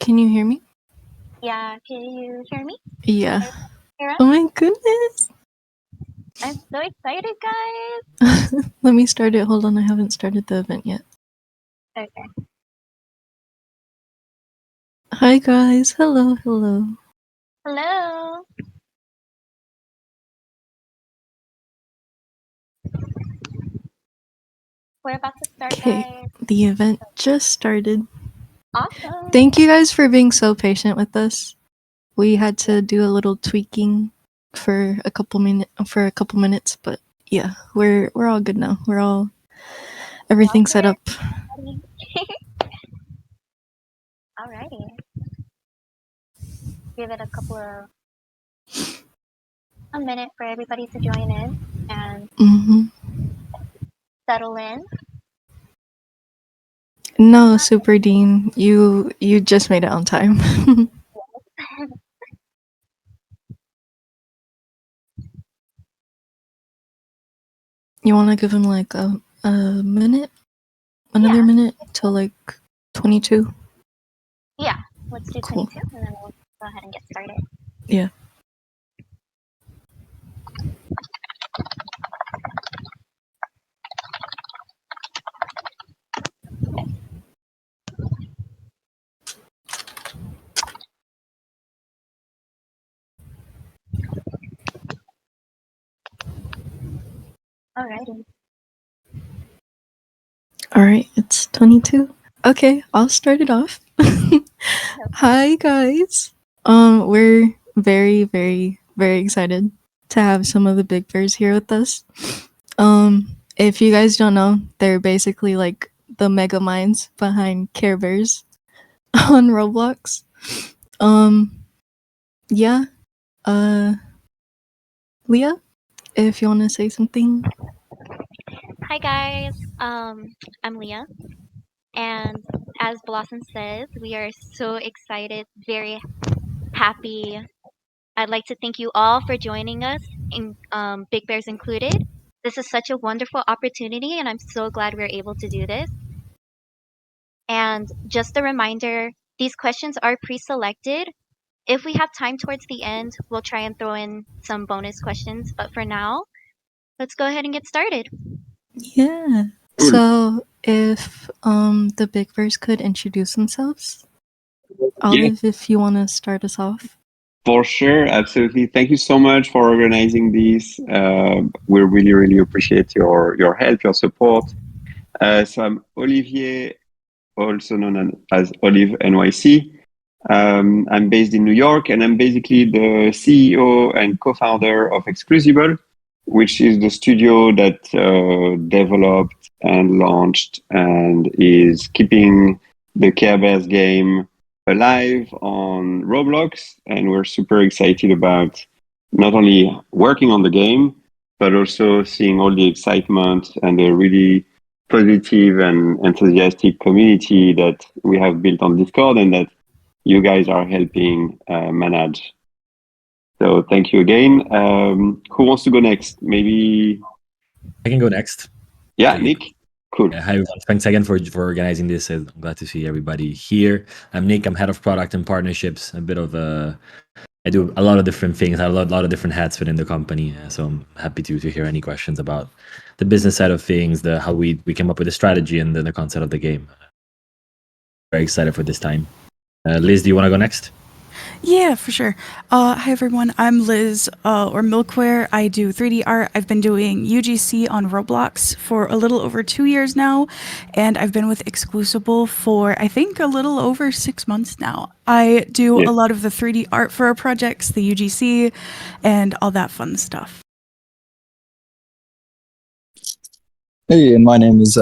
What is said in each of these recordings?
can you hear me? Yeah, can you hear me? Yeah. Hear us? Oh my goodness. I'm so excited, guys. Let me start it. Hold on, I haven't started the event yet. Okay. Hi guys. Hello, hello. Hello. We're about to start, Okay, guys. the event just started. Awesome. Thank you guys for being so patient with us. We had to do a little tweaking for a couple minutes, but yeah, we're all good now. We're all everything's set up. Alrighty. Give it a minute for everybody to join in and settle in. No, Super Dean, you just made it on time. You want to give him like a minute? Another minute till like 22? Yeah, let's do Cool. 22 and then we'll go ahead and get started. Yeah. Alrighty. Alright, it's 22. Okay, I'll start it off. Hi guys. We're very, very, very excited to have some of the big bears here with us. If you guys don't know, they're basically like the mega minds behind Care Bears on Roblox. Yeah. Leah, if you want to say something. Hi guys. I'm Leah, and as Blossom says, we are so excited, very happy. I'd like to thank you all for joining us, in Big Bears included. This is such a wonderful opportunity, and I'm so glad we're able to do this. And just a reminder, these questions are pre-selected. If we have time towards the end, we'll try and throw in some bonus questions. But for now, let's go ahead and get started. Yeah. So if the big bears could introduce themselves. Olive, if you want to start us off. For sure, absolutely. Thank you so much for organizing this. We really, really appreciate your help, your support. So I'm Olivier, also known as OliveNyc. I'm based in New York, and I'm basically the CEO and co-founder of Exclusible, which is the studio that developed and launched and is keeping the Care Bears game alive on Roblox. And we're super excited about not only working on the game, but also seeing all the excitement and the really positive and enthusiastic community that we have built on Discord and that you guys are helping manage. So thank you again. Who wants to go next? Maybe I can go next. Yeah, Nick. Cool. Hi everyone. Thanks again for organizing this. I'm glad to see everybody here. I'm Nick. I'm head of product and partnerships. I do a lot of different things. I have a lot of different hats within the company. So I'm happy to hear any questions about the business side of things, how we came up with the strategy and the concept of the game. Very excited for this time. Liz, do you want to go next? Yeah, for sure. Hi, everyone. I'm Liz, or Milkware. I do 3D art. I've been doing UGC on Roblox for a little over 2 years now, and I've been with Exclusible for, I think, a little over 6 months now. I do a lot of the 3D art for our projects, the UGC, and all that fun stuff. Hey, and my name's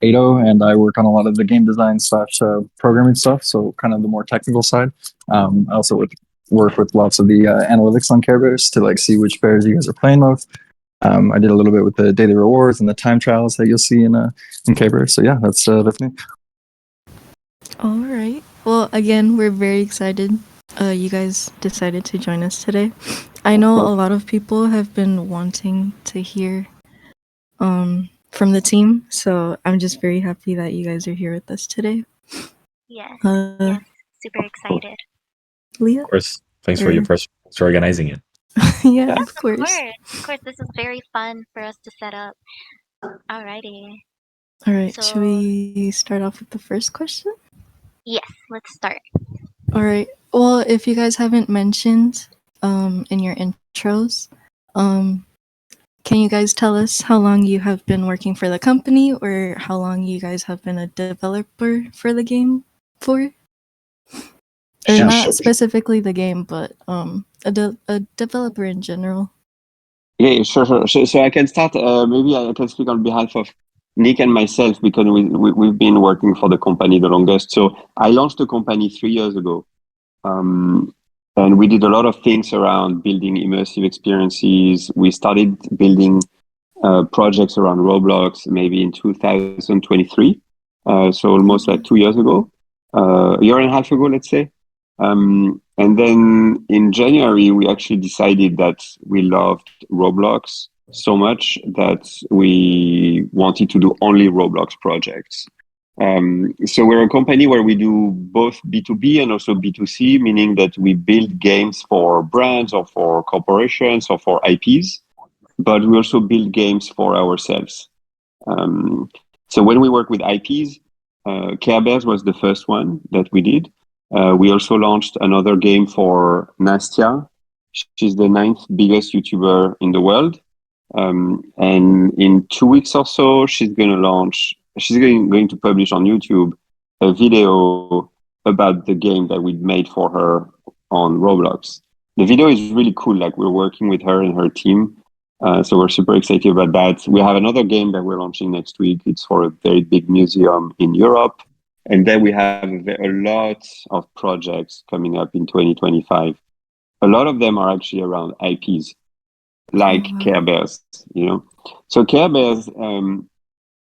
Ado, and I work on a lot of the game design / programming stuff, so kind of the more technical side. I also work with lots of the analytics on Care Bears to see which bears you guys are playing with. I did a little bit with the daily rewards and the time trials that you'll see in Care Bears. So yeah, that's me. All right. Well, again, we're very excited. You guys decided to join us today. I know a lot of people have been wanting to hear from the team, so I'm just very happy that you guys are here with us today. Yes, super excited. Leah? Of course. Thanks for organizing it. Yeah, Yes, of course. Of course, this is very fun for us to set up. Alrighty. All right, should So, we start off with the first question? yes, let's start. All right. Well, if you guys haven't mentioned in your intros, um can you guys tell us how long you have been working for the company or how long you guys have been a developer for the game for? Or Yeah, not sure. specifically the game, but a developer in general. Yeah, sure. So I can start. Maybe I can speak on behalf of Nick and myself because we've been working for the company the longest. So I launched the company 3 years ago. And we did a lot of things around building immersive experiences. We started building projects around Roblox maybe in 2023. So almost like 2 years ago, a year and a half ago, let's say. And then in January, we actually decided that we loved Roblox so much that we wanted to do only Roblox projects. So we're a company where we do both B2B and also B2C, meaning that we build games for brands or for corporations or for IPs, but we also build games for ourselves. So when we work with IPs, Care Bears was the first one that we did. We also launched another game for Nastia. She's the 9th biggest YouTuber in the world. And in 2 weeks or so, she's going to publish on YouTube a video about the game that we made for her on Roblox. The video is really cool. Like, we're working with her and her team. So we're super excited about that. We have another game that we're launching next week. It's for a very big museum in Europe. And then we have a lot of projects coming up in 2025. A lot of them are actually around IPs, like Care Bears, you know. So Care Bears,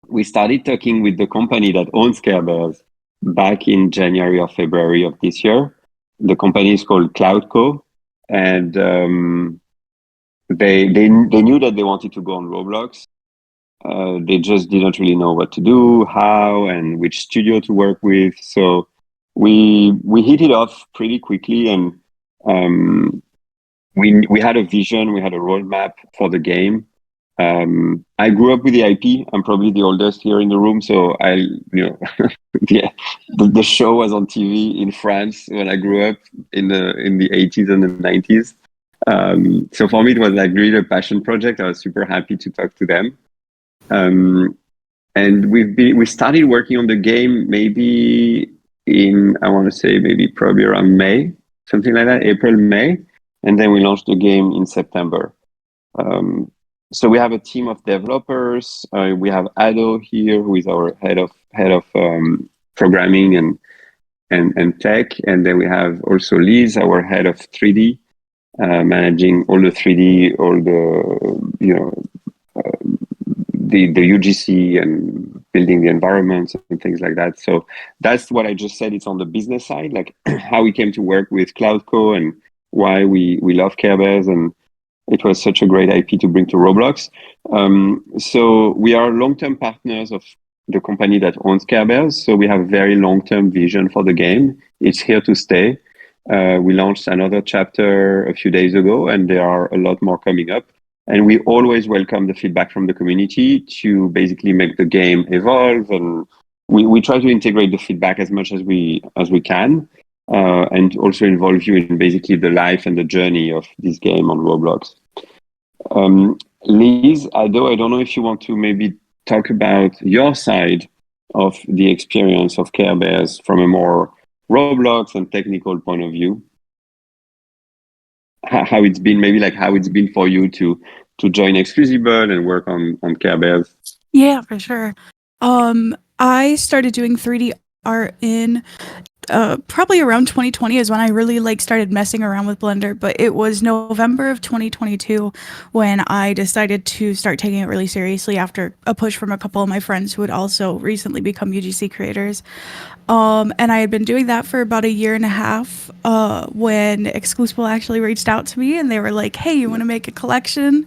we started talking with the company that owns Care Bears back in January or February of this year. The company is called Cloudco, and they knew that they wanted to go on Roblox. They just didn't really know what to do, how, and which studio to work with. So we hit it off pretty quickly, and we had a vision, we had a roadmap for the game. I grew up with the IP. I'm probably the oldest here in the room, so the show was on TV in France when I grew up in the 80s and the 90s. So for me, it was like really a passion project. I was super happy to talk to them. And we started working on the game maybe I want to say maybe probably around May, something like that, April, May. And then we launched the game in September. So we have a team of developers. We have Ado here, who is our head of programming and tech. And then we have also Liz, our head of 3D, managing all the 3D, all the UGC and building the environments and things like that. So that's what I just said. It's on the business side, like how we came to work with Cloudco and why we love Care Bears, and it was such a great IP to bring to Roblox. So we are long-term partners of the company that owns Care Bears. So we have very long-term vision for the game. It's here to stay. We launched another chapter a few days ago, and there are a lot more coming up. And we always welcome the feedback from the community to basically make the game evolve. And we try to integrate the feedback as much as we can, and also involve you in basically the life and the journey of this game on Roblox. Liz, I don't know if you want to maybe talk about your side of the experience of Care Bears from a more Roblox and technical point of view. How it's been, maybe like how it's been for you to join Exclusible and work on Care Bears. Yeah, for sure. I started doing 3D art in probably around 2020 is when I really started messing around with Blender, but it was November of 2022 when I decided to start taking it really seriously after a push from a couple of my friends who had also recently become UGC creators. And I had been doing that for about a year and a half when Exclusible actually reached out to me and they were like, hey, you want to make a collection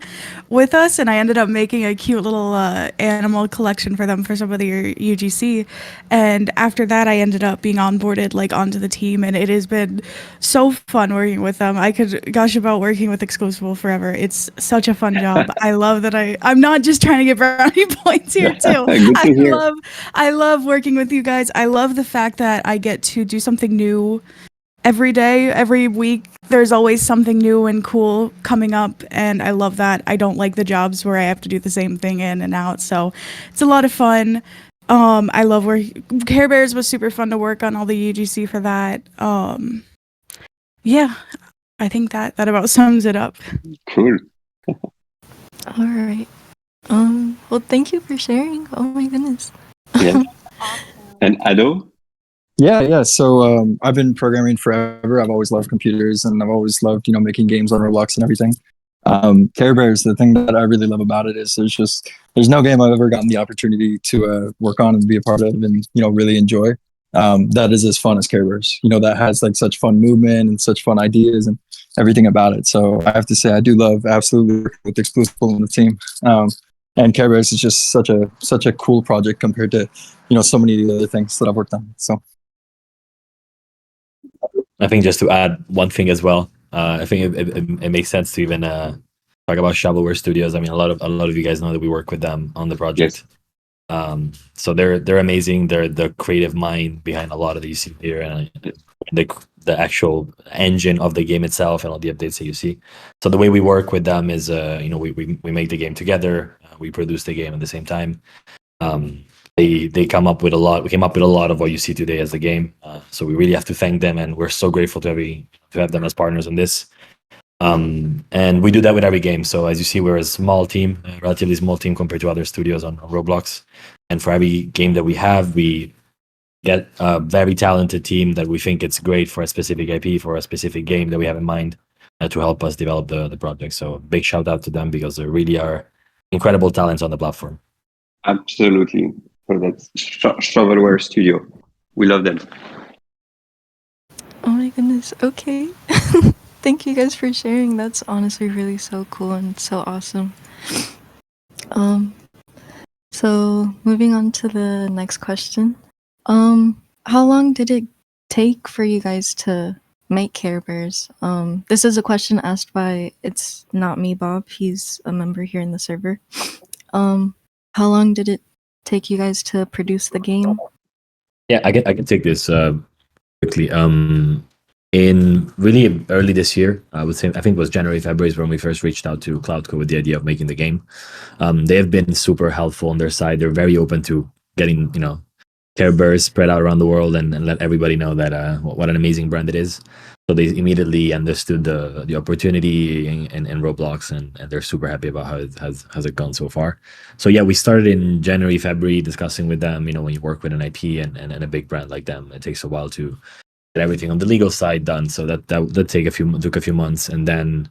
with us? And I ended up making a cute little animal collection for them for some of their UGC. And after that, I ended up being onboarded added like onto the team, and it has been so fun working with them. I could gush about working with Exclusible forever. It's such a fun job. I love that I'm not just trying to get brownie points here too. Good to hear. I love working with you guys. I love the fact that I get to do something new every day, every week. There's always something new and cool coming up, and I love that. I don't like the jobs where I have to do the same thing in and out, so it's a lot of fun. I love Care Bears was super fun to work on all the UGC for that. Yeah, I think that about sums it up. Cool. All right. Well, thank you for sharing. Oh my goodness. Yes. And Ado? Yeah. So I've been programming forever. I've always loved computers, and I've always loved making games on Roblox and everything. Care Bears, the thing that I really love about it is there's no game I've ever gotten the opportunity to work on and be a part of and really enjoy. That is as fun as Care Bears. That has like such fun movement and such fun ideas and everything about it. So I have to say I do love absolutely working with Exclusible on the team. And Care Bears is just such a cool project compared to so many of the other things that I've worked on. So I think just to add one thing as well, I think it makes sense to even talk about Shovelware Studios. I mean, a lot of you guys know that we work with them on the project. Yes. So they're amazing. They're the creative mind behind a lot of these here, and the actual engine of the game itself and all the updates that you see. So the way we work with them is, we make the game together. We produce the game at the same time. They come up with a lot. We came up with a lot of what you see today as the game. So we really have to thank them, and we're so grateful to have them as partners on this. And we do that with every game. So as you see, we're a small team, a relatively small team compared to other studios on Roblox. And for every game that we have, we get a very talented team that we think it's great for a specific IP, for a specific game that we have in mind, to help us develop the project. So big shout out to them because they really are incredible talents on the platform. Absolutely. So that's Shovelware Studio. We love them. Oh my goodness. Okay. Thank you guys for sharing. That's honestly really so cool and so awesome. So moving on to the next question. How long did it take for you guys to make Care Bears? This is a question asked by It's Not Me Bob. He's a member here in the server. How long did it take you guys to produce the game? Yeah, I can take this quickly. In really early this year, I would say, I think it was January, February is when we first reached out to Cloudco with the idea of making the game. They have been super helpful on their side. They're very open to getting, Care Bears spread out around the world and let everybody know that what an amazing brand it is. So they immediately understood the opportunity in Roblox, and they're super happy about how it has it gone so far. So yeah, we started in January, February discussing with them. When you work with an IP and a big brand like them, it takes a while to get everything on the legal side done. So that took a few months, and then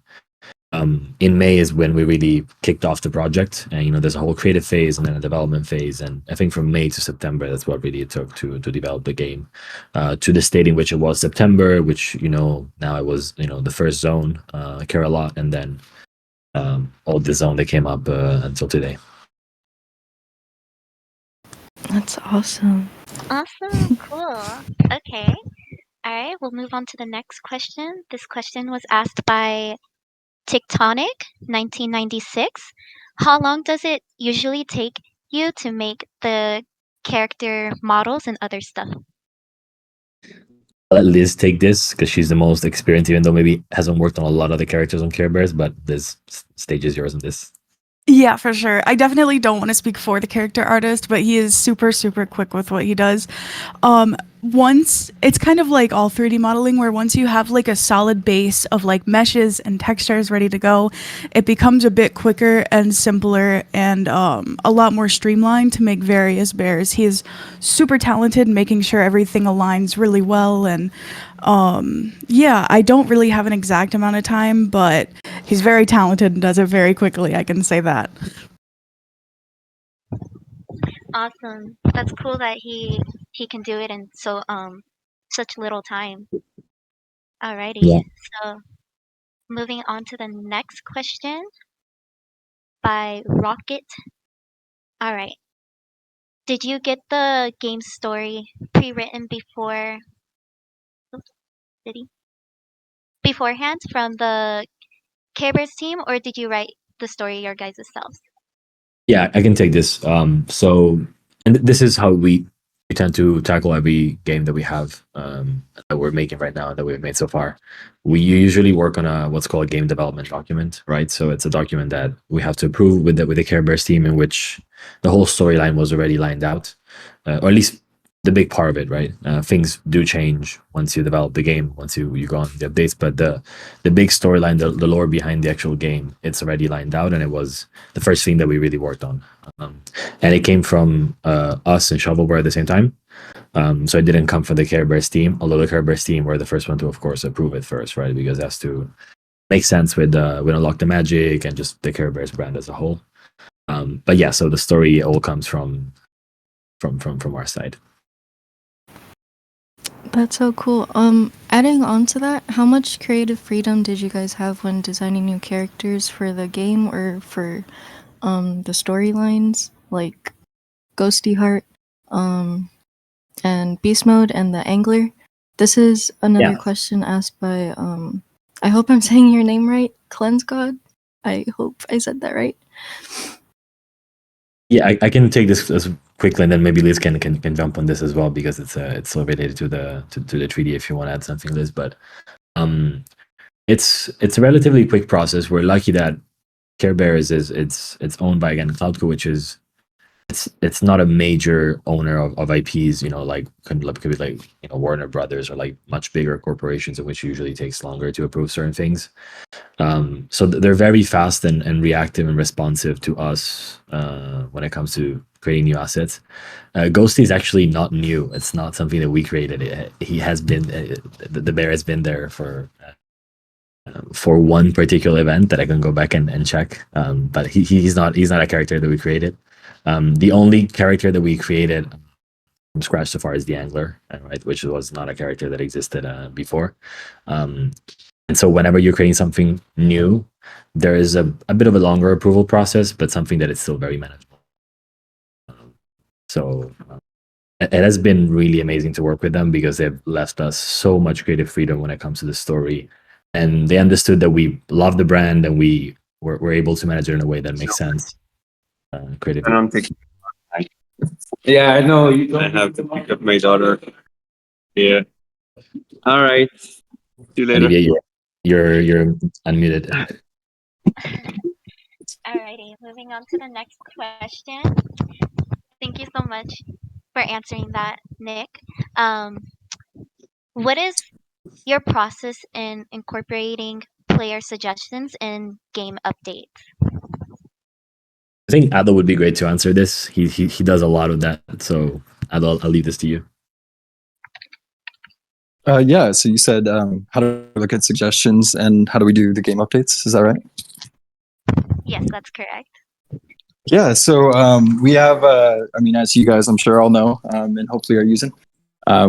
in May is when we really kicked off the project. And there's a whole creative phase and then a development phase. And I think from May to September, that's what really it took to develop the game. To the state in which it was September, which now it was the first zone, Care a Lot, and then all the zone that came up until today. That's awesome. Awesome. Cool. Okay. All right. We'll move on to the next question. This question was asked by Tectonic 1996. How long does it usually take you to make the character models and other stuff? I'll let Liz take this because she's the most experienced, even though maybe hasn't worked on a lot of the characters on Care Bears, but this stage is yours on this. Yeah, for sure. I definitely don't want to speak for the character artist, but he is super, super quick with what he does. Once it's kind of like all 3D modeling, where once you have like a solid base of like meshes and textures ready to go, it becomes a bit quicker and simpler and a lot more streamlined to make various bears. He is super talented, making sure everything aligns really well. And yeah, I don't really have an exact amount of time, but he's very talented and does it very quickly. I can say that. Awesome. That's cool that he can do it in such little time. Alrighty. Yeah. So moving on to the next question by Rocket. All right. Did you get the game story pre-written before city beforehand from the Care Bears team, or did you write the story your guys' selves? Yeah, I can take this. And this is how we tend to tackle every game that we have that we're making right now, that we've made so far. We usually work on a what's called a game development document, right? So it's a document that we have to approve with the Care Bears team, in which the whole storyline was already lined out, or at least the big part of it, right? Things do change once you develop the game, once you go on the updates, but the big storyline, the lore behind the actual game, it's already lined out, and it was the first thing that we really worked on. And it came from us and Shovelware at the same time. So it didn't come from the Care Bears team, although the Care Bears team were the first one to, of course, approve it first, right? Because it has to make sense with Unlock the Magic and just the Care Bears brand as a whole. But yeah, so the story all comes from our side. That's so cool. Adding on to that, how much creative freedom did you guys have when designing new characters for the game or for the storylines, like Ghosty Heart, and Beast Mode and the Angler? This is another question asked by I hope I'm saying your name right, Cleanse God. I hope I said that right. Yeah, I can take this as quickly, and then maybe Liz can jump on this as well, because it's still related to the treaty if you want to add something, Liz. But it's a relatively quick process. We're lucky that Care Bears it's owned by, again, Cloudco, which is it's not a major owner of IPs, like could be like Warner Brothers or like much bigger corporations, in which it usually takes longer to approve certain things. So they're very fast and reactive and responsive to us when it comes to creating new assets. Ghosty is actually not new. It's not something that we created. He has been the bear has been there for one particular event that I can go back and check. But he's not a character that we created. The only character that we created from scratch so far is the Angler, right, which was not a character that existed before. And so whenever you're creating something new, there is a bit of a longer approval process, but something that is still very manageable. So it has been really amazing to work with them, because they've left us so much creative freedom when it comes to the story. And they understood that we love the brand, and we were able to manage it in a way that makes sense creatively. And I'm taking. Yeah, I know. I have to pick up my daughter. Yeah. All right. See you later. Olivier, you're unmuted. Alrighty, moving on to the next question. Thank you so much for answering that, Nick. What is your process in incorporating player suggestions in game updates? I think Adel would be great to answer this. He does a lot of that. So Adel, I'll leave this to you. Yeah, so you said how do we look at suggestions and how do we do the game updates? Is that right? Yes, that's correct. Yeah, so we have, as you guys I'm sure all know and hopefully are using,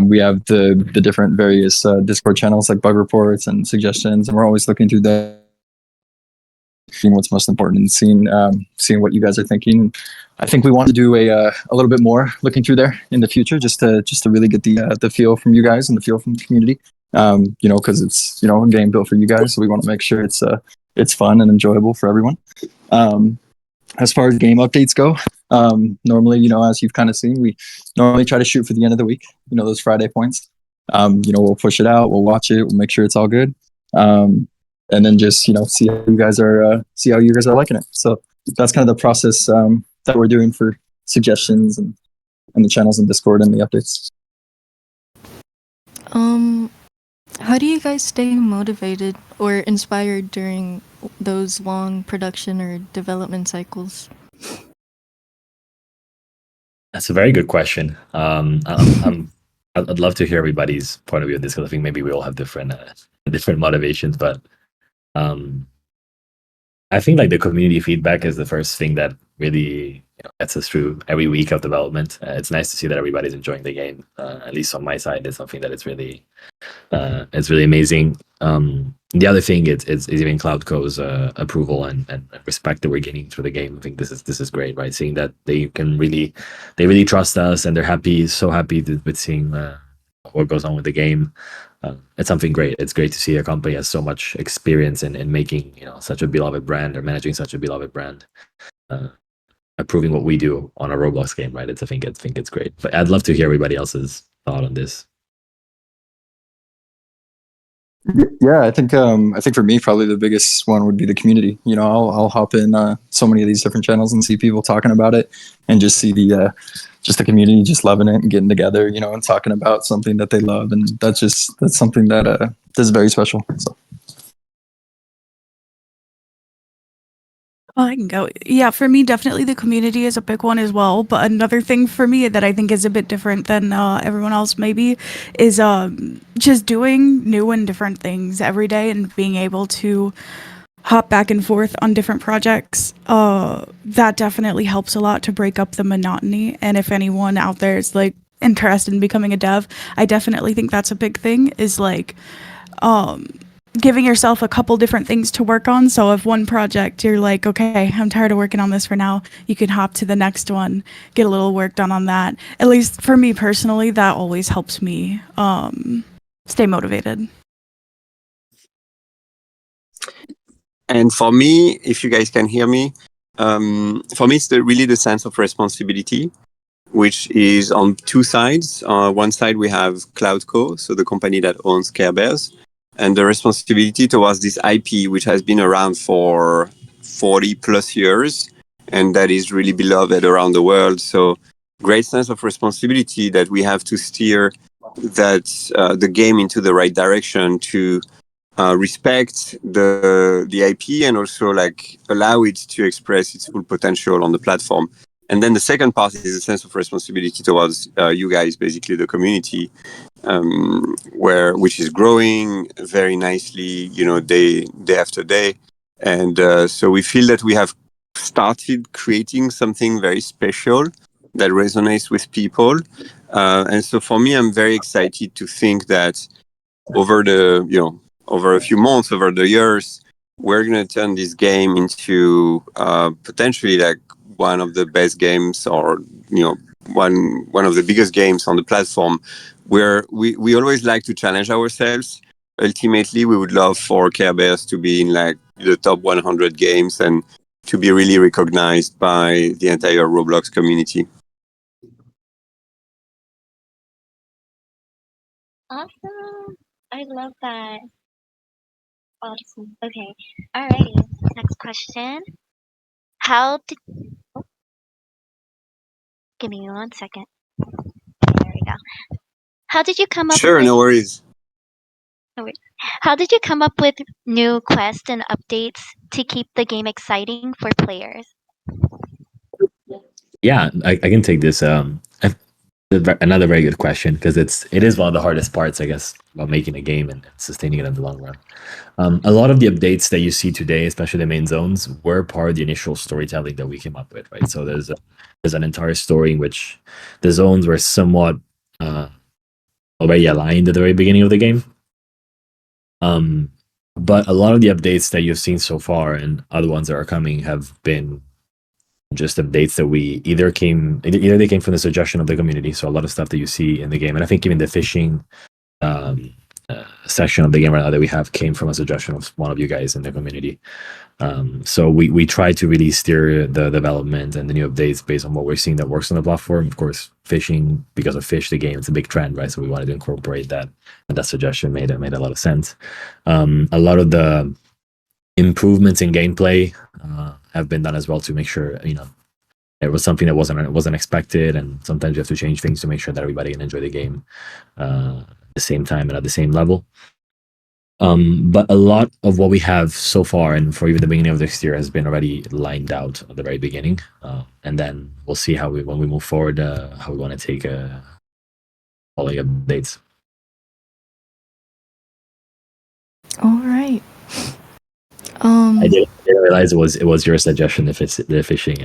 we have the different various Discord channels like bug reports and suggestions, and we're always looking through that, seeing what's most important and seeing what you guys are thinking. I think we want to do a little bit more looking through there in the future, just to really get the feel from you guys and the feel from the community. Because it's a game built for you guys, so we want to make sure it's fun and enjoyable for everyone. As far as game updates go, normally, as you've kind of seen, we normally try to shoot for the end of the week. Those Friday points. We'll push it out, we'll watch it, we'll make sure it's all good. And then just see how you guys are liking it. So that's kind of the process that we're doing for suggestions and the channels in Discord and the updates. How do you guys stay motivated or inspired during those long production or development cycles? That's a very good question. I'd love to hear everybody's point of view on this, because I think maybe we all have different motivations. But I think like the community feedback is the first thing that really gets us through every week of development. It's nice to see that everybody's enjoying the game. At least on my side, it's something that it's really amazing. The other thing is even Cloudco's approval and respect that we're gaining through the game. I think this is great, right? Seeing that they really trust us, and they're so happy with seeing what goes on with the game. it's something great. It's great to see a company has so much experience in making such a beloved brand or managing such a beloved brand, approving what we do on a Roblox game, right? I think it's great. But I'd love to hear everybody else's thought on this. Yeah, I think for me probably the biggest one would be the community. I'll hop in so many of these different channels and see people talking about it, and just see the community just loving it and getting together, and talking about something that they love, and that's something that is very special. So. I can go. Yeah, for me, definitely the community is a big one as well. But another thing for me that I think is a bit different than everyone else maybe is just doing new and different things every day and being able to hop back and forth on different projects. That definitely helps a lot to break up the monotony. And if anyone out there is like interested in becoming a dev, I definitely think that's a big thing, is like giving yourself a couple different things to work on. So if one project you're like, okay, I'm tired of working on this for now, you can hop to the next one, get a little work done on that. At least for me personally, that always helps me stay motivated. And for me, if you guys can hear me, for me, it's really the sense of responsibility, which is on two sides. One side, we have CloudCo, so the company that owns Care Bears, and the responsibility towards this IP, which has been around for 40 plus years, and that is really beloved around the world. So great sense of responsibility that we have to steer the game into the right direction, to respect the IP, and also like allow it to express its full potential on the platform. And then the second part is a sense of responsibility towards you guys, basically the community, which is growing very nicely, day after day. And so we feel that we have started creating something very special that resonates with people. And so for me, I'm very excited to think that over a few months, over the years, we're going to turn this game into potentially like one of the best games, or one of the biggest games on the platform, where we always like to challenge ourselves. Ultimately, we would love for Care Bears to be in like the top 100 games and to be really recognized by the entire Roblox community. Awesome. I love that. Awesome. Okay. Alrighty. Next question. How did... Oh, give me 1 second. There we go. How did you come up Sure, with... no worries. How did you come up with new quests and updates to keep the game exciting for players? Yeah, I can take this. Another very good question, because it is one of the hardest parts, I guess, about making a game and sustaining it in the long run. A lot of the updates that you see today, especially the main zones, were part of the initial storytelling that we came up with, right? So there's an entire story in which the zones were somewhat already aligned at the very beginning of the game. But a lot of the updates that you've seen so far and other ones that are coming have been just updates that either they came from the suggestion of the community. So a lot of stuff that you see in the game, and I think even the fishing section of the game right now that we have came from a suggestion of one of you guys in the community. So we try to really steer the development and the new updates based on what we're seeing that works on the platform. Of course, fishing, because of Fish the game, it's a big trend, right? So we wanted to incorporate that, and that suggestion made a lot of sense. A lot of the improvements in gameplay have been done as well to make sure it was something that wasn't expected, and sometimes you have to change things to make sure that everybody can enjoy the game at the same time and at the same level. But a lot of what we have so far, and for even the beginning of next year, has been already lined out at the very beginning, and then we'll see when we move forward, how we want to take all the updates. All right. I didn't realize it was your suggestion. If it's the fishing,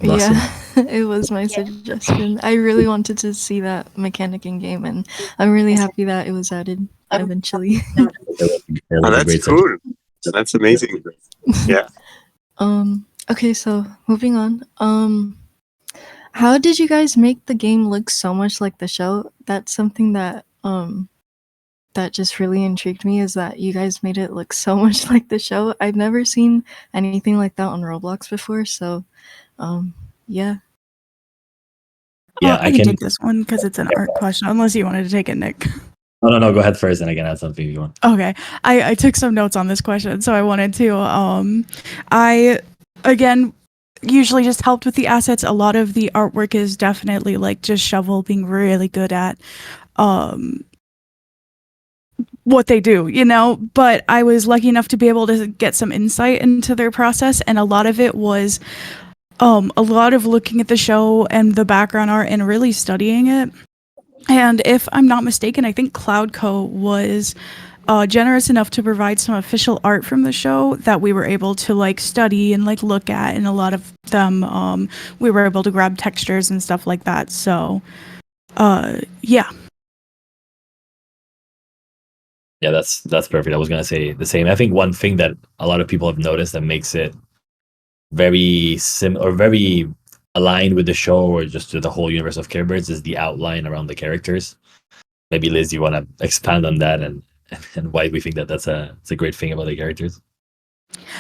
Blossom. Yeah, it was my suggestion. I really wanted to see that mechanic in game, and I'm really happy that it was added eventually. Oh, that's cool. That's amazing. Yeah. Okay, so moving on. How did you guys make the game look so much like the show? That's something that that just really intrigued me is that you guys made it look so much like the show. I've never seen anything like that on Roblox before, so yeah. Yeah, I I can can. take this one because it's an art question, unless you wanted to take it, Nick. No. Go ahead first, and I can add something if you want. Okay, I took some notes on this question, so I wanted to. I again usually just helped with the assets. A lot of the artwork is definitely like just Shovel being really good at what they do, you know. But I was lucky enough to be able to get some insight into their process, and a lot of it was a lot of looking at the show and the background art and really studying it. And if I'm not mistaken, I think Cloudco was generous enough to provide some official art from the show that we were able to like study and like look at, and a lot of them we were able to grab textures and stuff like that. So yeah. Yeah, that's perfect. I was gonna say the same. I think one thing that a lot of people have noticed that makes it very very aligned with the show or just to the whole universe of Care Bears is the outline around the characters. Maybe Liz, you want to expand on that and why we think that it's a great thing about the characters?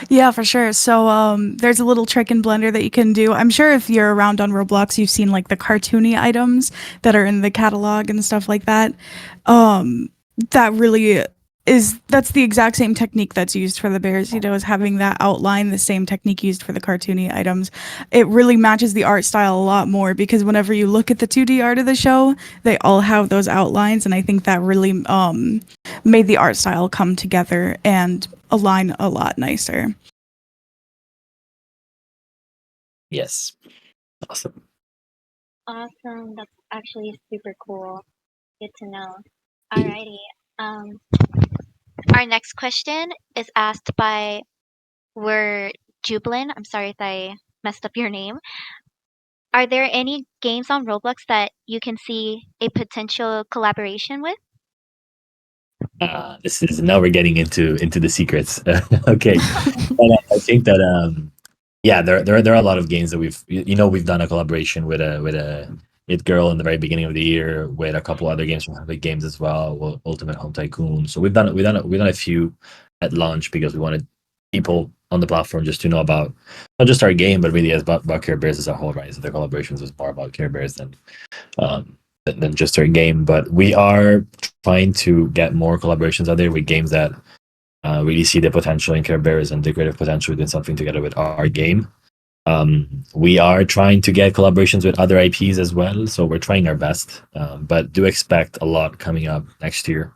Yeah, for sure. So there's a little trick in Blender that you can do. I'm sure if you're around on Roblox, you've seen like the cartoony items that are in the catalog and stuff like that. That really that's the exact same technique that's used for the bears, you know, is having that outline, the same technique used for the cartoony items. It really matches the art style a lot more because whenever you look at the 2D art of the show, they all have those outlines, and I think that really made the art style come together and align a lot nicer. Yes. Awesome. Awesome. That's actually super cool. Good to know. Alrighty. Our next question is asked by WereJublin. I'm sorry if I messed up your name. Are there any games on Roblox that you can see a potential collaboration with? This is now we're getting into the secrets. Okay, but I think that yeah, there are a lot of games that we've done a collaboration with a It Girl in the very beginning of the year, with a couple other games from Epic Games as well, Ultimate Home Tycoon. So we've done a few at launch because we wanted people on the platform just to know about not just our game, but really about Care Bears as a whole, right? So the collaborations was more about Care Bears than just our game. But we are trying to get more collaborations out there with games that really see the potential in Care Bears and the creative potential within something together with our game. We are trying to get collaborations with other IPs as well, so we're trying our best, but do expect a lot coming up next year.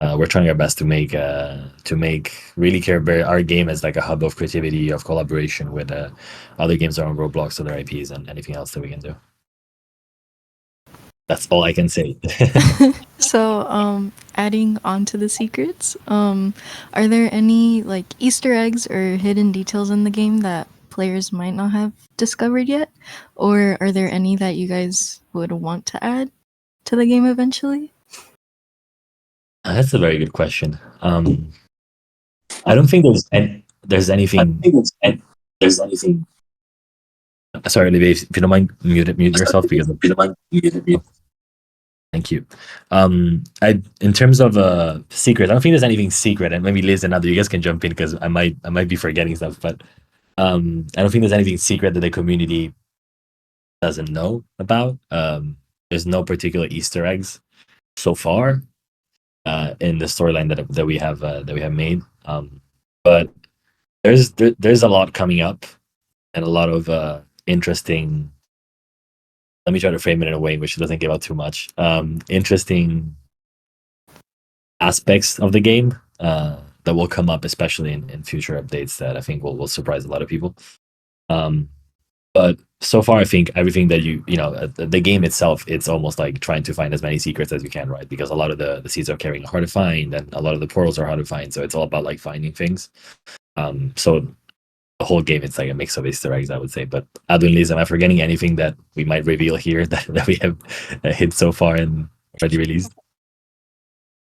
We're trying our best to make really Care Bear our game as like a hub of creativity, of collaboration with other games around Roblox, other IPs, and anything else that we can do. That's all I can say. So, adding on to the secrets, are there any like Easter eggs or hidden details in the game that players might not have discovered yet? Or are there any that you guys would want to add to the game eventually? That's a very good question. I don't think there's anything. Sorry, Olivier, if you don't mind, mute yourself because if you don't mind, mute. Thank you. In terms of secret, I don't think there's anything secret, and maybe Liz and other you guys can jump in because I might be forgetting stuff, but I don't think there's anything secret that the community doesn't know about. There's no particular Easter eggs so far in the storyline that we have made, but there's a lot coming up and a lot of interesting. Let me try to frame it in a way which doesn't give out too much. Interesting aspects of the game that will come up, especially in future updates that I think will surprise a lot of people. But so far, I think everything that the game itself, it's almost like trying to find as many secrets as you can, right? Because a lot of the seeds are carrying hard to find, and a lot of the portals are hard to find. So it's all about like finding things. So the whole game, it's like a mix of Easter eggs, I would say. But Adwin, Liz, am I forgetting anything that we might reveal here that we have hit so far and already released?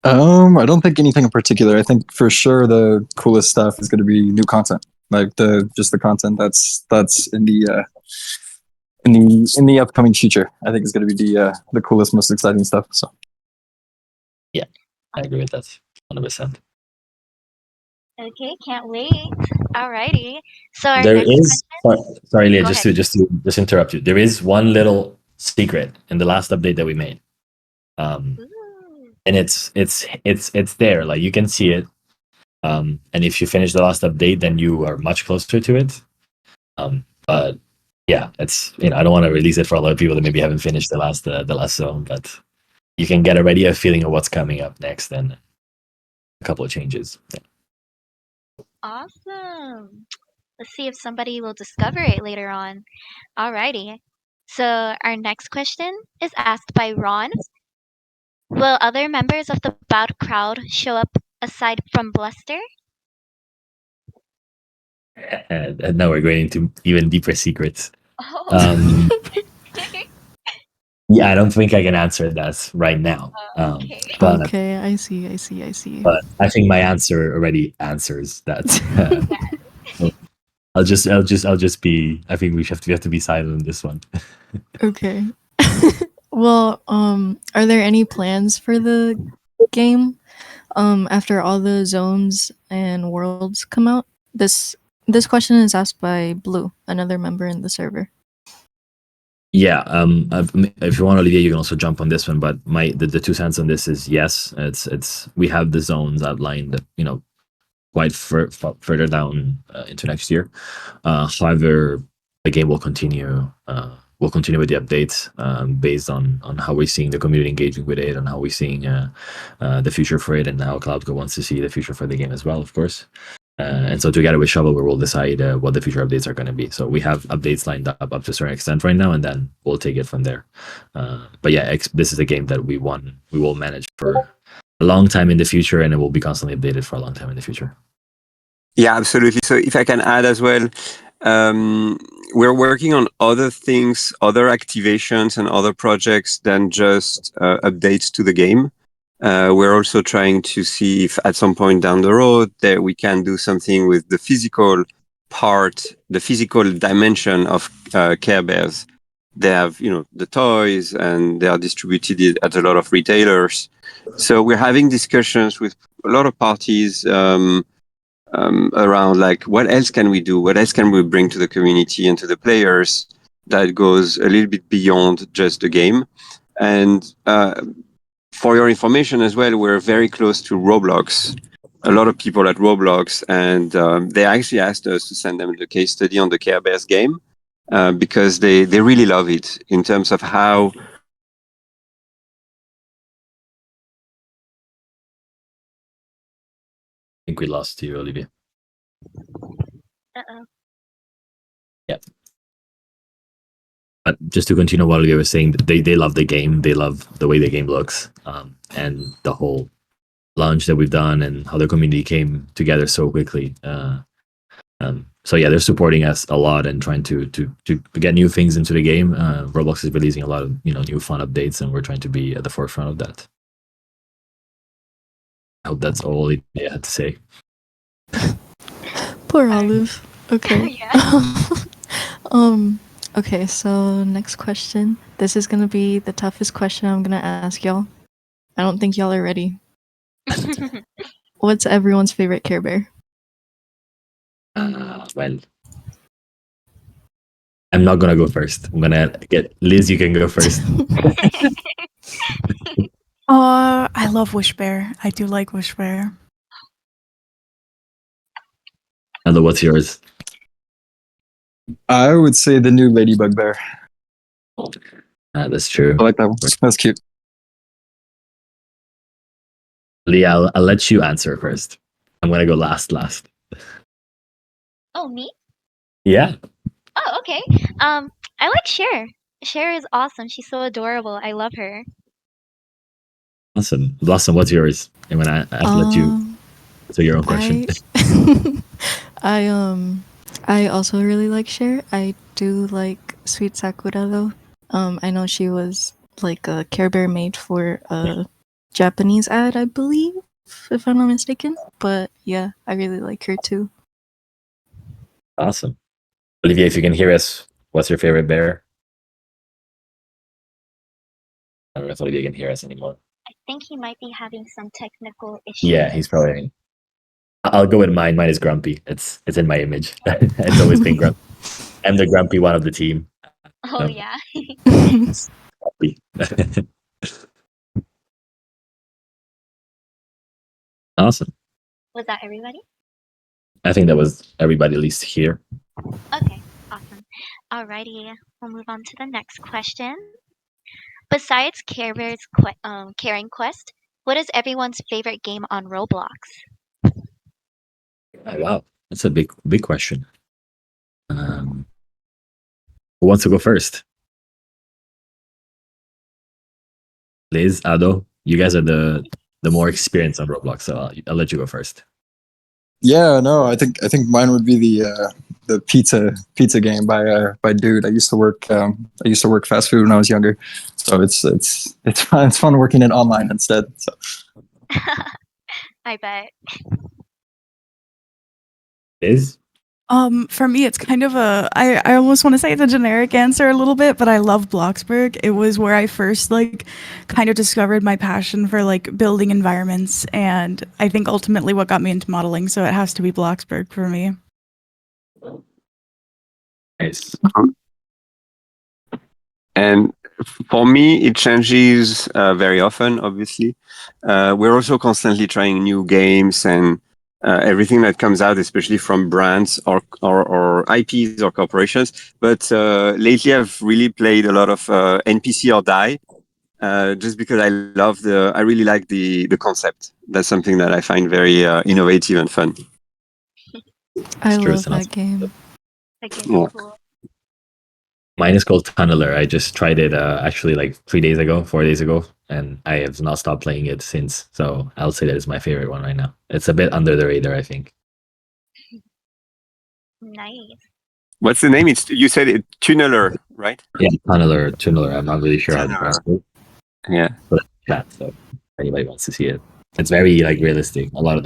I don't think anything in particular. I think for sure the coolest stuff is going to be new content, like the content that's in the upcoming future. I think is going to be the coolest, most exciting stuff. So yeah, I agree with that 100%. Okay, can't wait. Alrighty. So our There next is sorry, Leah, Go just ahead. to interrupt you. There is one little secret in the last update that we made. Ooh. And it's there. Like you can see it. And if you finish the last update, then you are much closer to it. But yeah, it's I don't want to release it for a lot of people that maybe haven't finished the last zone, but you can get already a feeling of what's coming up next and a couple of changes. Yeah. Awesome. Let's see if somebody will discover it later on. Alrighty. So our next question is asked by Ron. Will other members of the Bout crowd show up aside from Bluster? And now we're going into even deeper secrets. Oh, Yeah, I don't think I can answer that right now. okay. Okay, I see. But I think my answer already answers that. So I'll just be. I think we have to be silent on this one. Okay. Well, are there any plans for the game after all the zones and worlds come out? This question is asked by Blue, another member in the server. Yeah. If you want, Olivier, you can also jump on this one. But the 2 cents on this is yes. It's we have the zones outlined. Quite further down into next year. However, the game will continue. We'll continue with the updates based on how we're seeing the community engaging with it and how we're seeing the future for it and how CloudCo wants to see the future for the game as well, of course. And so together with Shovel, we will decide what the future updates are going to be. So we have updates lined up to a certain extent right now, and then we'll take it from there. But yeah, this is a game that we will manage for a long time in the future, and it will be constantly updated for a long time in the future. Yeah, absolutely. So if I can add as well, we're working on other things, other activations and other projects than just updates to the game. We're also trying to see if at some point down the road that we can do something with the physical part, the physical dimension of Care Bears. They have, the toys, and they are distributed at a lot of retailers. So we're having discussions with a lot of parties around like what else can we do? What else can we bring to the community and to the players that goes a little bit beyond just the game? And for your information as well, we're very close to Roblox. A lot of people at Roblox, and they actually asked us to send them the case study on the Care Bears game because they really love it in terms of how. I think we lost you, Olivier. Uh-oh. Yeah. But just to continue what Olivier was saying, they love the game. They love the way the game looks, and the whole launch that we've done and how the community came together so quickly. So yeah, they're supporting us a lot and trying to get new things into the game. Roblox is releasing a lot of new fun updates, and we're trying to be at the forefront of that. I hope that's all I had to say. Poor Olive. Okay. Yeah. Okay, so next question. This is gonna be the toughest question I'm gonna ask y'all. I don't think y'all are ready. What's everyone's favorite Care Bear? Well, I'm not gonna go first. I'm gonna get Liz. You can go first. I love Wish Bear. I do like Wish Bear. Hello, what's yours? I would say the new Ladybug Bear. That's true. I like that one. That's cute. Leah, I'll let you answer first. I'm gonna go last. Oh, me? Yeah. Oh, okay. I like Cher. Cher is awesome. She's so adorable. I love her. Awesome. Blossom, what's yours? I'm gonna have to let you answer your own question. I also really like Cher. I do like Sweet Sakura though. I know she was like a Care Bear made for a Japanese ad, I believe, if I'm not mistaken. But yeah, I really like her too. Awesome. Olivier, if you can hear us, what's your favorite bear? I don't know if Olivier can hear us anymore. I think he might be having some technical Yeah, issues. he's probably. I'll go with mine. Mine is grumpy. It's in my image. It's always been grumpy. I'm the grumpy one of the team. Oh yeah. Grumpy. Awesome. Was that everybody? I think that was everybody, at least here. Okay, awesome. Alrighty, we'll move on to the next question. Besides Caring Quest, what is everyone's favorite game on Roblox? Oh, wow, that's a big question. Who wants to go first? Liz, Ado, you guys are the more experienced on Roblox, so I'll let you go first. Yeah, no, I think mine would be the pizza game by Dude. I used to work fast food when I was younger, so it's fun. It's fun working it online instead. So I bet. Liz? For me, it's kind of I almost want to say it's a generic answer a little bit, but I love Bloxburg. It was where I first kind of discovered my passion for building environments, and I think ultimately what got me into modeling. So it has to be Bloxburg for me. Nice. And for me, it changes very often, obviously. We're also constantly trying new games and everything that comes out, especially from brands or IPs or corporations. But lately, I've really played a lot of NPC or Die, just because I really like the concept. That's something that I find very innovative and fun. I True, love it's an that awesome game. That game's Yeah. cool. Mine is called Tunneler. I just tried it actually 4 days ago, and I have not stopped playing it since. So I'll say that is my favorite one right now. It's a bit under the radar, I think. Nice. What's the name? You said it Tunneler, right? Yeah, Tunneler. I'm not really sure how to pronounce it. Yeah. But chat, so if anybody wants to see it. It's very realistic. A lot of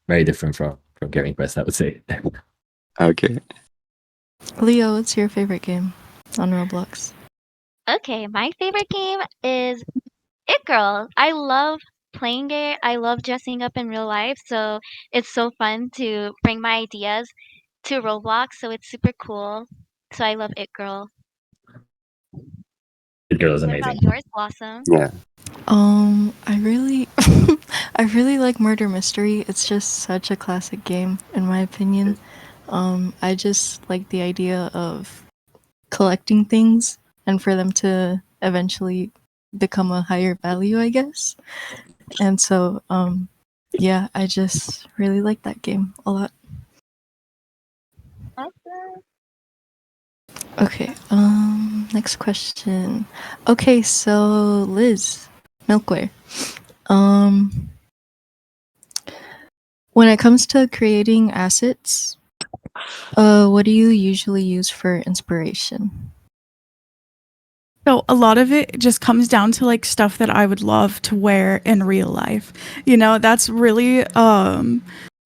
very different from Caring Quest, I would say. Okay. Leo, what's your favorite game on Roblox? Okay, my favorite game is It Girl. I love playing it. I love dressing up in real life, so it's so fun to bring my ideas to Roblox. So it's super cool. So I love It Girl. It Girl is What amazing. about yours, Blossom? Yeah. I really, I really like Murder Mystery. It's just such a classic game, in my opinion. I just like the idea of collecting things and for them to eventually become a higher value, I guess. And so, yeah, I just really like that game a lot. Awesome. Okay, next question. Okay, so Liz, Milkware. Um, when it comes to creating assets, what do you usually use for inspiration? So a lot of it just comes down to stuff that I would love to wear in real life. That's really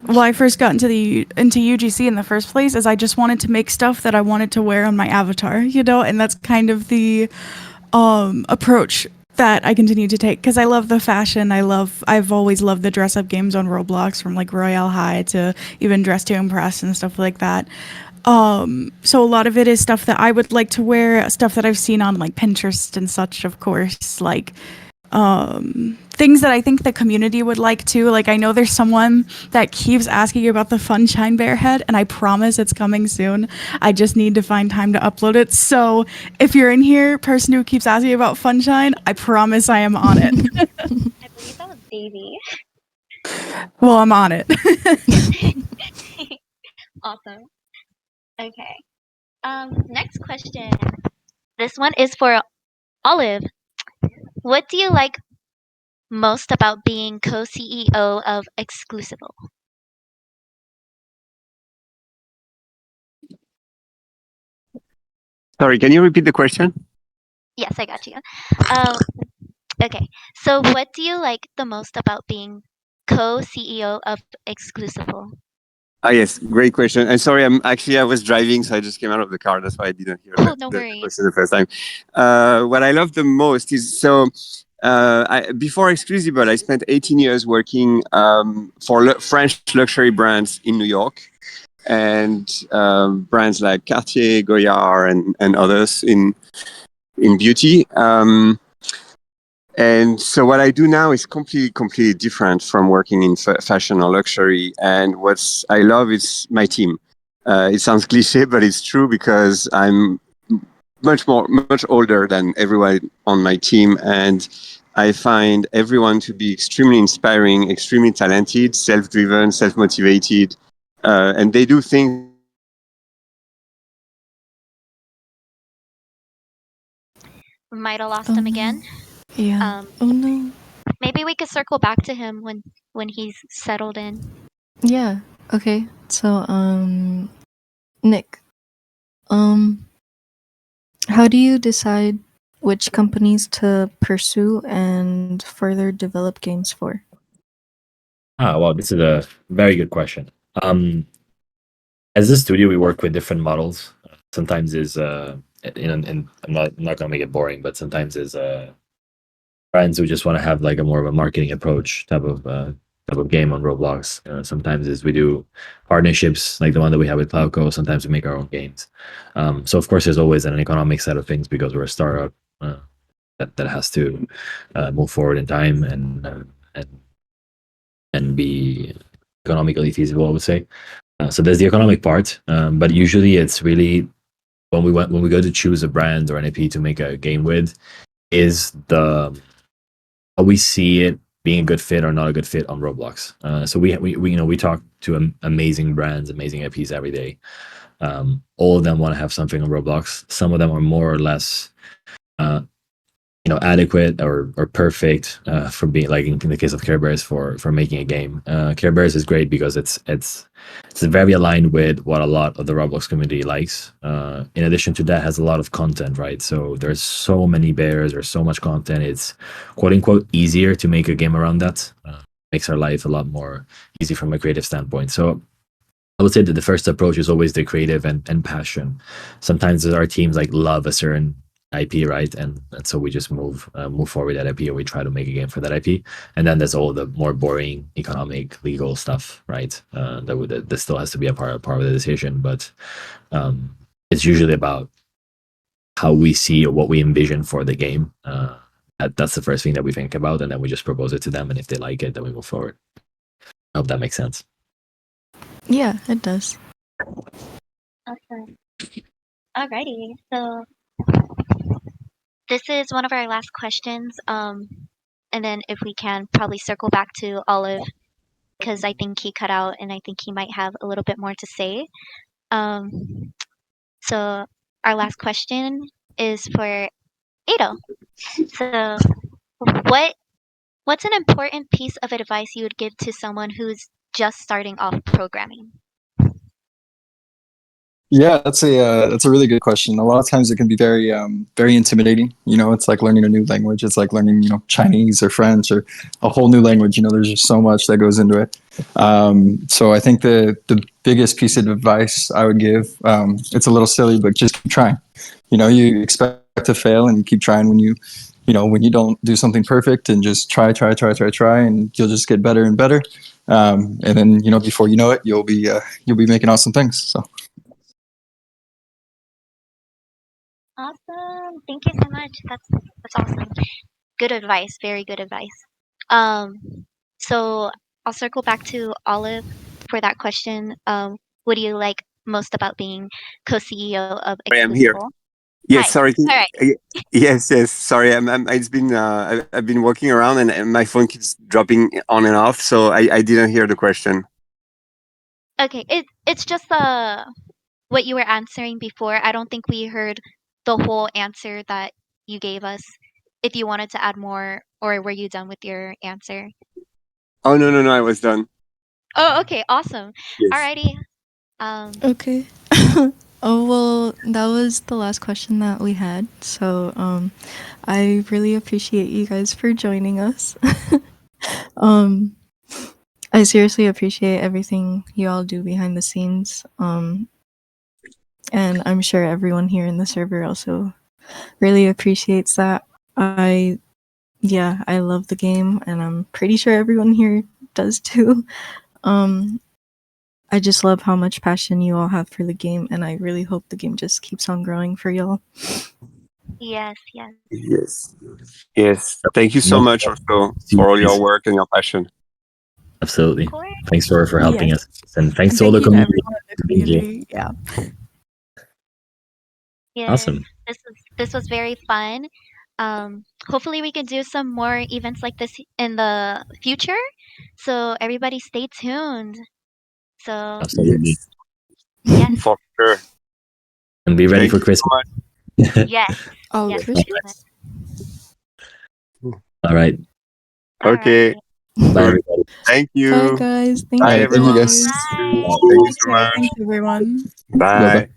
why I first got into UGC in the first place, is I just wanted to make stuff that I wanted to wear on my avatar, and that's kind of the approach that I continue to take, because I love the fashion. I've always loved the dress up games on Roblox, from Royale High to even Dress to Impress and stuff like that. So a lot of it is stuff that I would like to wear, stuff that I've seen on Pinterest and such, of course, things that I think the community would like too. I know there's someone that keeps asking about the Funshine Bear head, and I promise it's coming soon. I just need to find time to upload it. So if you're in here, person who keeps asking about Funshine, I promise I am on it. I believe that was Davy. Well, I'm on it. Awesome. Okay. Next question. This one is for Olive. What do you like most about being co-CEO of Exclusible? Sorry, can you repeat the question? Yes, I got you. Um, okay. So what do you like the most about being co-CEO of Exclusible? Ah, yes, great question. And sorry, I was driving, so I just came out of the car. That's why I didn't hear Oh, no the worries. question the first time. What I love the most is before Exclusible, I spent 18 years working for French luxury brands in New York, and brands like Cartier, Goyard, and others in beauty. And so what I do now is completely different from working in fashion or luxury. And what I love is my team. It sounds cliche, but it's true because I'm much older than everyone on my team, and I find everyone to be extremely inspiring, extremely talented, self-driven, self-motivated, and they do things. We might have lost Oh him no. again. Yeah. Oh no. Maybe we could circle back to him when he's settled in. Yeah. Okay. So Nick, um how do you decide which companies to pursue and further develop games for? Well, this is a very good question. As a studio, we work with different models. Sometimes is and I'm not gonna make it boring, but sometimes is brands who just want to have like a more of a marketing approach type of game on Roblox. Sometimes is we do partnerships like the one that we have with Cloudco. Sometimes we make our own games. So of course, there's always an economic side of things because we're a startup that has to move forward in time and be economically feasible, I would say. So there's the economic part, but usually it's really when we go to choose a brand or an IP to make a game with, is the how we see it being a good fit or not a good fit on Roblox. So we talk to amazing brands, amazing IPs every day. All of them want to have something on Roblox. Some of them are more or less adequate or perfect for being, like in the case of Care Bears, for making a game. Care Bears is great because it's very aligned with what a lot of the Roblox community likes. In addition to that, has a lot of content, right? So there's so many bears, there's so much content. It's quote unquote easier to make a game around that. Makes our life a lot more easy from a creative standpoint. So I would say that the first approach is always the creative and passion. Sometimes our teams like love a certain IP, right? And so we just move forward that IP, or we try to make a game for that IP. And then there's all the more boring economic, legal stuff, right? That still has to be a part of the decision, but it's usually about how we see or what we envision for the game. That's the first thing that we think about, and then we just propose it to them, and if they like it, then we move forward. I hope that makes sense. Yeah, it does. Awesome. Alrighty. So this is one of our last questions. And then if we can probably circle back to Olive, because I think he cut out and I think he might have a little bit more to say. So our last question is for Ado. So what what's an important piece of advice you would give to someone who's just starting off programming? Yeah, that's a really good question. A lot of times it can be very intimidating. It's like learning a new language. It's like learning Chinese or French or a whole new language. There's just so much that goes into it. So I think the biggest piece of advice I would give, it's a little silly, but just keep trying. You expect to fail, and you keep trying when you don't do something perfect, and just try, and you'll just get better and better. And then before you know it, you'll be making awesome things. So. Awesome. Thank you so much. That's awesome. Good advice. Very good advice. Um, so I'll circle back to Olive for that question. What do you like most about being co-CEO of Sorry, I'm here. Exclusible? Yes, Hi. sorry. All right. Yes, yes. Sorry, it's been I've been walking around, and my phone keeps dropping on and off, so I didn't hear the question. Okay. It's just what you were answering before. I don't think we heard the whole answer that you gave us. If you wanted to add more, or were you done with your answer? Oh no, I was done. Oh, okay. Awesome. Yes. Alrighty. Okay. Oh well, that was the last question that we had. So I really appreciate you guys for joining us. um I seriously appreciate everything you all do behind the scenes. And I'm sure everyone here in the server also really appreciates that. I Yeah, I love the game, and I'm pretty sure everyone here does too. Um, I just love how much passion you all have for the game, and I really hope the game just keeps on growing for y'all. Yes, yes. Yes. Yes. Thank you so No, much also for all your work and your passion. absolutely. Of course. Thanks for helping Yes. us, and thanks And to all thank the you to community. everyone in the for being here. community. Yeah. Yes. Awesome. This was very fun. Hopefully we can do some more events like this in the future. So everybody stay tuned. So Absolutely. yes, For sure. And be ready Thank for you so Christmas. much. yes, Oh, yes, Christmas. definitely. All right. Okay. Alrighty. Bye, Good. everybody. Thank Bye, you. guys. Thank Bye, All you, right, thank you everyone. guys. guys. Bye. Thank you so Okay. much. Thanks, everyone. Bye bye. Bye.